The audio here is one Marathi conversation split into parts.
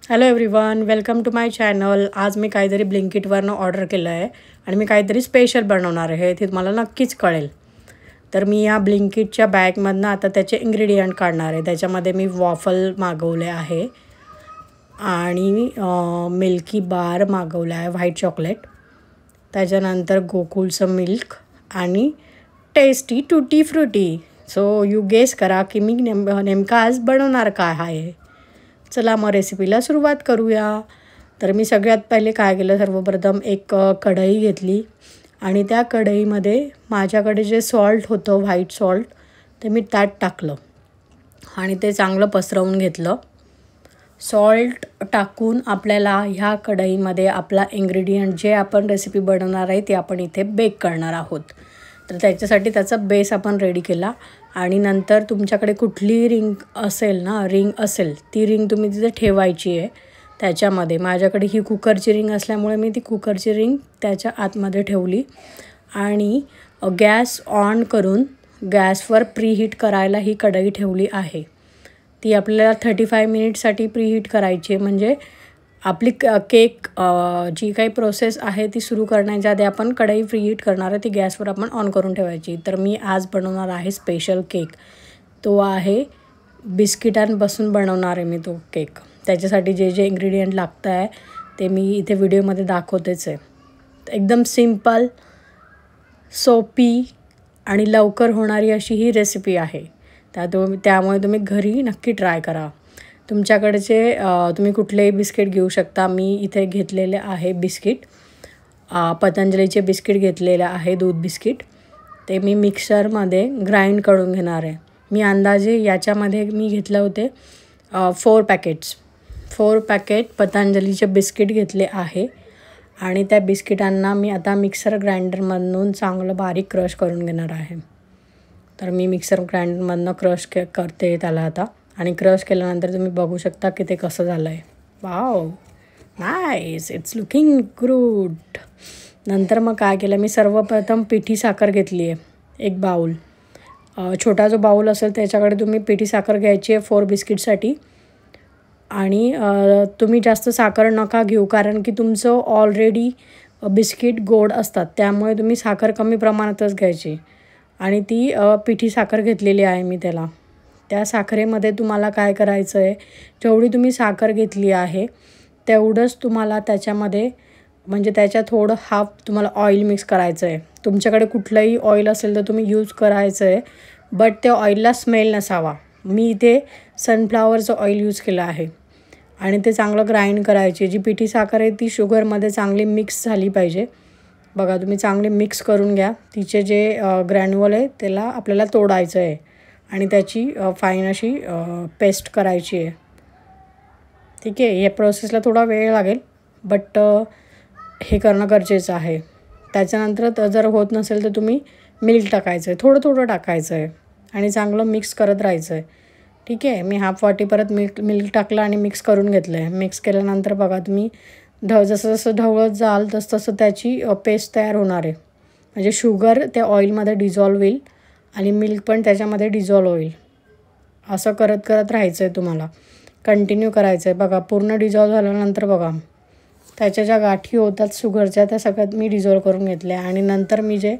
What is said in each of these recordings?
Hello everyone, welcome to my channel. आज मी काहीतरी ब्लिंकिटवरनं ऑर्डर केलं आहे आणि मी काहीतरी स्पेशल बनवणार आहे. ते तुम्हाला नक्कीच कळेल. तर मी या ब्लिंकिटच्या बॅगमधनं आता त्याचे इन्ग्रेडियंट काढणार आहे. त्याच्यामध्ये मी वॉफल मागवले आहे आणि मिल्की बार मागवला आहे, व्हाईट चॉकलेट. त्याच्यानंतर गोकुळचं मिल्क आणि टेस्टी टूटी फ्रुटी. सो यू गेस करा की मी नेमका आज बनवणार काय आहे. चला मग रेसिपीला सुरुवात करूया. तर मी सगळ्यात पहिले काय केलं, सर्वप्रथम एक कढई घेतली आणि त्या कढईमध्ये माझ्याकडे जे सॉल्ट होतं, व्हाईट सॉल्ट, ते मी त्यात टाकलं आणि ते चांगलं पसरवून घेतलं. सॉल्ट टाकून आपल्याला ह्या कढईमध्ये आपला इन्ग्रेडियंट जे आपण रेसिपी बनवणार आहे ते आपण इथे बेक करणार आहोत. तर त्याच्यासाठी त्याचा बेस आपण रेडी केला आणि नंतर तुमच्याकडे कुठली रिंग असेल ती रिंग तुम्ही तिथे ठेवायची आहे त्याच्यामध्ये. माझ्याकडे ही कुकरची रिंग असल्यामुळे मी ती कुकरची रिंग त्याच्या आतमध्ये ठेवली आणि गॅस ऑन करून गॅसवर प्रीहीट करायला ही कढई ठेवली आहे. ती आपल्याला 35 मिनिटसाठी प्रीहीट करायची आहे. म्हणजे आपली केक जी काही प्रोसेस आहे ती सुरू करण्याच्या आधी आपण कढई प्रीहीट करणार आहे, ती गॅसवर आपण ऑन करून ठेवायची. तर मी आज बनवणार आहे स्पेशल केक. तो आहे बिस्किटांपासून बनवणार आहे मी तो केक. त्याच्यासाठी जे जे इन्ग्रेडियंट लागतं आहे ते मी इथे व्हिडिओमध्ये दाखवतेच आहे. एकदम सिम्पल, सोपी आणि लवकर होणारी अशी ही रेसिपी आहे. त्यामुळे तुम्ही घरी नक्की ट्राय करा. तुमच्याकडचे तुम्ही कुठलेही बिस्किट घेऊ शकता. मी इथे घेतलेले आहे बिस्किट, पतंजलीचे बिस्किट घेतलेले आहे, दूध बिस्किट. ते मी मिक्सरमध्ये ग्राइंड करून घेणार आहे. मी अंदाजे याच्यामध्ये मी घेतले होते 4 पॅकेट पतंजलीचे बिस्किट घेतले आहे आणि त्या बिस्किटांना मी आता मिक्सर ग्राइंडरमधून चांगलं बारीक क्रश करून घेणार आहे. तर मी मिक्सर ग्राइंडरमधनं क्रश करते त्याला आता. आणि क्रश केल्यानंतर तुम्ही बघू शकता की ते कसं झालं आहे. Wow, nice, it's looking good. नंतर मग काय केलं, मी सर्वप्रथम पिठी साखर घेतली आहे, एक बाऊल. छोटा जो बाऊल असेल त्याच्याकडे तुम्ही पिठी साखर घ्यायची आहे 4 बिस्किटसाठी. आणि तुम्ही जास्त साखर नका घेऊ, कारण की तुमचं ऑलरेडी बिस्किट गोड असतात, त्यामुळे तुम्ही साखर कमी प्रमाणातच घ्यायची. आणि ती पिठी साखर घेतलेली आहे मी त्याला. त्या साखरेमध्ये तुम्हाला काय करायचं आहे, जेवढी तुम्ही साखर घेतली आहे तेवढंच तुम्हाला त्याच्यामध्ये, म्हणजे त्याच्यात थोडं हाफ तुम्हाला ऑइल मिक्स करायचं आहे. तुमच्याकडे कुठलंही ऑइल असेल तर तुम्ही यूज करायचं आहे, बट त्या ऑइलला स्मेल नसावा. मी इथे सनफ्लावरचं ऑइल यूज केलं आहे. आणि ते चांगलं ग्राइंड करायचे. जी पिठी साखर आहे ती शुगरमध्ये चांगली मिक्स झाली पाहिजे. बघा, तुम्ही चांगले मिक्स करून घ्या. तिचे जे ग्रॅन्युअल आहे त्याला आपल्याला तोडायचं आहे आणि त्याची फाईन अशी पेस्ट करायची आहे. ठीक आहे, या प्रोसेसला थोडा वेळ लागेल, बट हे करणं गरजेचं आहे. त्याच्यानंतर जर होत नसेल तर तुम्ही मिल्क टाकायचं आहे, थोडं थोडं टाकायचं आहे आणि चांगलं मिक्स करत राहायचं आहे. ठीक आहे, मी हाफ वाटी परत मिल्क टाकलं आणि मिक्स करून घेतलं आहे. मिक्स केल्यानंतर बघा तुम्ही जसं जसं ढवळत जाल तसं तसं त्याची पेस्ट तयार होणार आहे. म्हणजे शुगर त्या ऑइलमध्ये डिझॉल्व होईल आणि मिल्क पण त्याच्यामध्ये डिझॉल्व होईल. असं करत करत राहायचं आहे, तुम्हाला कंटिन्यू करायचं आहे. बघा, पूर्ण डिझॉल्व झाल्यानंतर बघा त्याच्या ज्या गाठी होतात शुगरच्या त्या सगळ्यात मी डिझॉल्व करून घेतल्या. आणि नंतर मी जे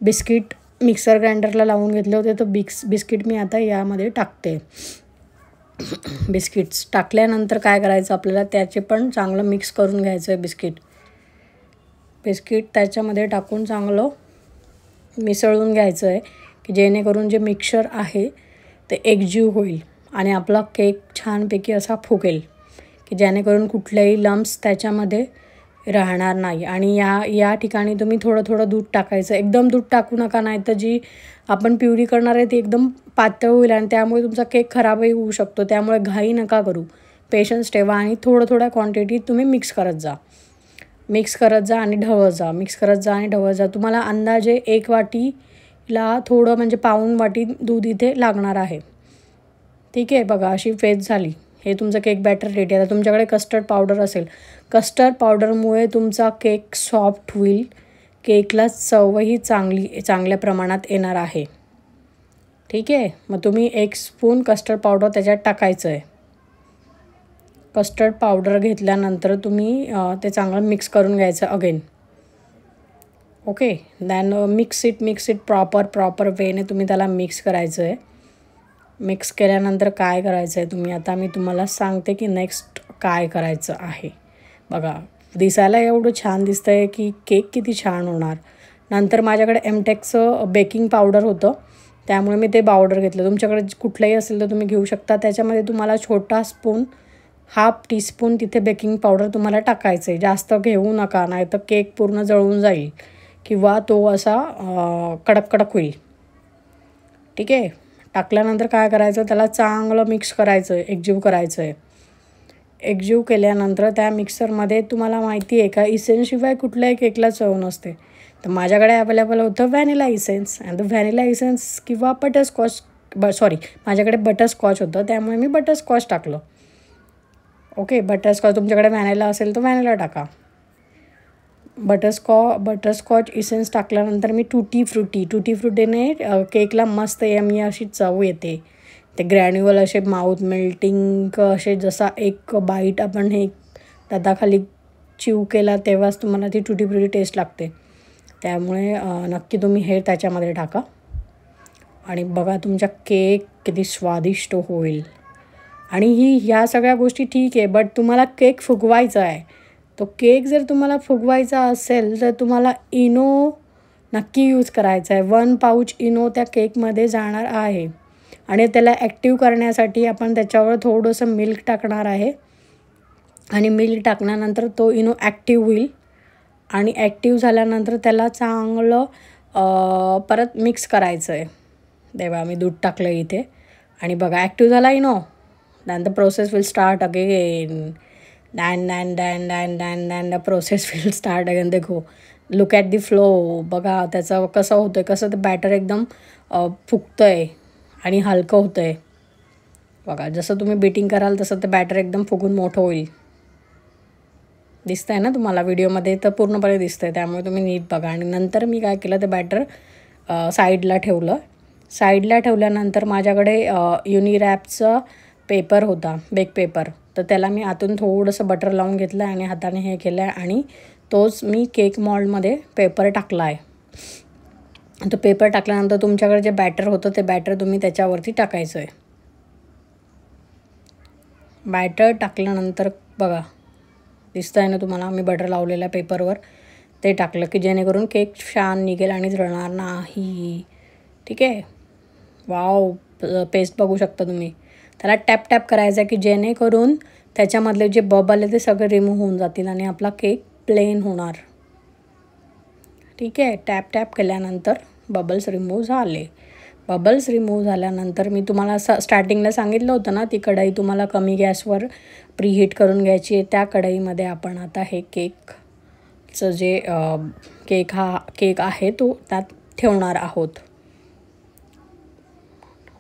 बिस्किट मिक्सर ग्राइंडरला लावून घेतले होते तर बिस्किट मी आता यामध्ये टाकते. बिस्किट्स टाकल्यानंतर काय करायचं, आपल्याला त्याचे पण चांगलं मिक्स करून घ्यायचं आहे. बिस्किट त्याच्यामध्ये टाकून चांगलं मिसळून घ्यायचं आहे की जेणेकरून जे मिक्सचर आहे ते एकजीव होईल आणि आपला केक छानपैकी असा फुगेल, की जेणेकरून कुठलेही लम्प्स त्याच्यामध्ये राहणार नाही. आणि या ठिकाणी तुम्ही थोडं थोडं दूध टाकायचं. एकदम दूध टाकू नका, नाही तर जी आपण प्युरी करणार आहे ती एकदम पातळ होईल आणि त्यामुळे तुमचा केक खराबही होऊ शकतो. त्यामुळे घाई नका करू, पेशन्स ठेवा आणि थोडं क्वांटिटीत तुम्ही मिक्स करत जा आणि ढवळत जा. तुम्हाला अंदाजे 1 वाटीला थोडं म्हणजे पाऊण वाटी दूध इथे लागणार आहे. ठीक आहे, बघा अशी फेज झाली. हे तुमचं केक बॅटर रेडी आहे. तुमच्याकडे कस्टर्ड पावडर असेल, कस्टर्ड पावडरमुळे तुमचा केक सॉफ्ट होईल, केकला चवही चांगल्या प्रमाणात येणार आहे. ठीक आहे, मग तुम्ही 1 स्पून कस्टर्ड पावडर त्याच्यात टाकायचं आहे. कस्टर्ड पावडर घेतल्यानंतर तुम्ही ते चांगलं मिक्स करून घ्यायचं again. Okay, then mix it proper वेने तुम्ही त्याला मिक्स करायचं आहे. मिक्स केल्यानंतर काय करायचं आहे तुम्ही, आता मी तुम्हाला सांगते की नेक्स्ट काय करायचं आहे. बघा, दिसायला एवढं छान दिसतं आहे की केक किती छान होणार. नंतर माझ्याकडे एमटेकचं बेकिंग पावडर होतं, त्यामुळे मी ते पावडर घेतलं. तुमच्याकडे कुठलंही असेल तर तुम्ही घेऊ शकता. त्याच्यामध्ये तुम्हाला छोटा स्पून, हाफ टीस्पून तिथे बेकिंग पावडर तुम्हाला टाकायचं आहे. जास्त घेऊ नका, नाही तर केक पूर्ण जळून जाईल किंवा तो असा कडक होईल. ठीक आहे, टाकल्यानंतर काय करायचं, त्याला चांगलं मिक्स करायचं आहे, एकजीव करायचं आहे. एकजीव केल्यानंतर त्या मिक्सरमध्ये तुम्हाला माहिती आहे का, इसेन्सशिवाय कुठल्याही केकला चव नसते. तर माझ्याकडे अवेलेबल होतं vanilla essence. And vanilla essence किंवा बटरस्कॉच, माझ्याकडे बटरस्कॉच होतं, त्यामुळे मी बटरस्कॉच टाकलं. ओके, बटरस्कॉच तुमच्याकडे व्हॅनिला असेल तर व्हॅनिला टाका. बटरस्कॉच इसेन्स टाकल्यानंतर मी टुटी फ्रुटीने केकला मस्त यमी अशी चव येते. ते ग्रॅन्युअल असे माउथ मेल्टिंग असे, जसा एक बाईट आपण हे दाताखाली चिव केला तेव्हाच तुम्हाला ती टुटी फ्रुटी टेस्ट लागते. त्यामुळे नक्की तुम्ही हे त्याच्यामध्ये टाका आणि बघा तुमचा केक किती स्वादिष्ट होईल. आणि ह्या सगळ्या गोष्टी ठीक आहे, बट तुम्हाला केक फुगवायचा आहे. तो केक जर तुम्हाला फुगवायचा असेल तर तुम्हाला इनो नक्की यूज करायचा आहे. 1 पाऊच इनो त्या केकमध्ये जाणार आहे आणि त्याला ॲक्टिव्ह करण्यासाठी आपण त्याच्यावर थोडंसं मिल्क टाकणार आहे. आणि मिल्क टाकल्यानंतर तो इनो ॲक्टिव्ह होईल आणि ॲक्टिव्ह झाल्यानंतर त्याला चांगलं परत मिक्स करायचं आहे. तेव्हा मी दूध टाकलं इथे आणि बघा ॲक्टिव्ह झाला Eno. Than the process will start again. The process will start again. देखो, लुक ॲट दी फ्लो. बघा त्याचं कसं होतं आहे, कसं ते बॅटर एकदम फुगतं आहे आणि हलकं होतं आहे. बघा, जसं तुम्ही बीटिंग कराल तसं ते बॅटर एकदम फुगून मोठं होईल. दिसतं आहे ना तुम्हाला व्हिडिओमध्ये, तर पूर्णपणे दिसतं आहे, त्यामुळे तुम्ही नीट बघा. आणि नंतर मी काय केलं, ते बॅटर साईडला ठेवलं. साईडला ठेवल्यानंतर माझ्याकडे युनिरॅपचं पेपर होता, बेक पेपर. तर त्याला मी आतून थोडंसं बटर लावून घेतलं आणि हाताने हे केलं आहे आणि तोच मी केक मॉल्डमध्ये पेपर टाकला आहे. तो पेपर टाकल्यानंतर तुमच्याकडे जे बॅटर होतं ते बॅटर तुम्ही त्याच्यावरती टाकायचं आहे. बॅटर टाकल्यानंतर बघा दिसतं आहे ना तुम्हाला, मी बटर लावलेल्या पेपरवर ते टाकलं की जेणेकरून केक छान निघेल आणि जळणार नाही. ठीक आहे, वाव, पेस्ट बघू शकता तुम्ही. त्याला टॅप करायचं आहे की जेणेकरून त्याच्यामधले जे बबल आहे ते सगळे रिमूव्ह होऊन जातील आणि आपला केक प्लेन होणार. ठीक आहे, टॅप केल्यानंतर बबल्स रिमूव्ह झाले. बबल्स रिमूव्ह झाल्यानंतर मी तुम्हाला स्टार्टिंगला सांगितलं होतं ना, ती कढई तुम्हाला कमी गॅसवर प्रीहीट करून घ्यायची आहे. त्या कढईमध्ये आपण आता हे केकचं जे केक आहे तो त्यात ठेवणार आहोत.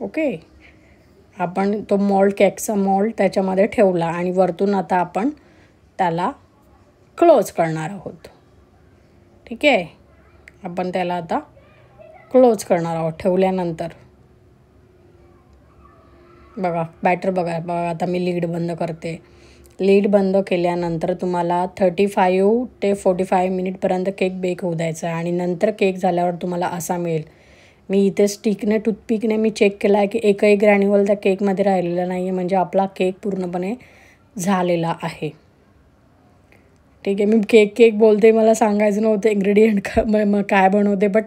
ओके, आपण तो केकचा मॉल्ड त्याच्यामध्ये ठेवला आणि वरतून आता आपण त्याला क्लोज करणार आहोत. ठीक आहे, आपण त्याला आता क्लोज करणार आहोत. ठेवल्यानंतर बघा बॅटर बघा आता मी लीड बंद करते. लीड बंद केल्यानंतर तुम्हाला 35 ते 45 मिनिटपर्यंत केक बेक होऊ द्यायचा आहे आणि नंतर केक झाल्यावर तुम्हाला असा मिळेल. मी इथे टूथपिकने मी चेक केला आहे की एकही ग्रॅन्युअल त्या केकमध्ये राहिलेला नाही आहे, म्हणजे आपला केक पूर्णपणे झालेला आहे. ठीक आहे, मी केक बोलते, मला सांगायचं नव्हतं इन्ग्रेडियंट काय बनवते, बट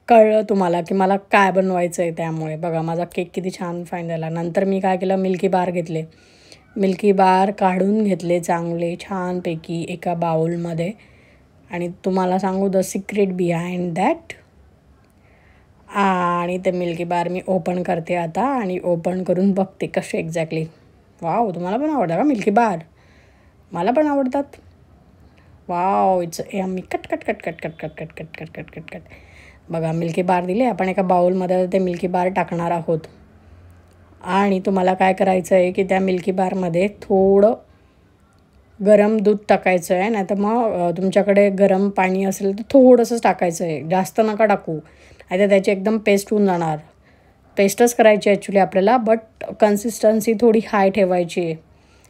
कळलं तुम्हाला की मला काय बनवायचं आहे. त्यामुळे बघा माझा केक किती छान फाईन झाला. नंतर मी काय केलं, मिल्की बार घेतले. मिल्की बार काढून घेतले चांगले छानपैकी एका बाउलमध्ये. आणि तुम्हाला सांगू द सिक्रेट बिहाइंड दॅट. आणि ते मिल्की बार मी ओपन करते आता आणि ओपन करून बघते कसे एक्झॅक्टली. वाव, तुम्हाला पण आवडतं का मिल्की बार? मला पण आवडतात. Wow, it's me cut. बघा मिल्की बार दिले आपण एका बाउलमध्ये, ते मिल्की बार टाकणार आहोत. आणि तुम्हाला काय करायचं आहे की त्या मिल्की बारमध्ये थोडं गरम दूध टाकायचं आहे, नाही तर मग तुमच्याकडे गरम पाणी असेल तर थोडंसंच टाकायचं आहे, जास्त नका टाकू, नाही तर त्याची एकदम पेस्ट होऊन जाणार. पेस्टच करायची ॲक्च्युली आपल्याला, बट कन्सिस्टन्सी थोडी हाय ठेवायची आहे.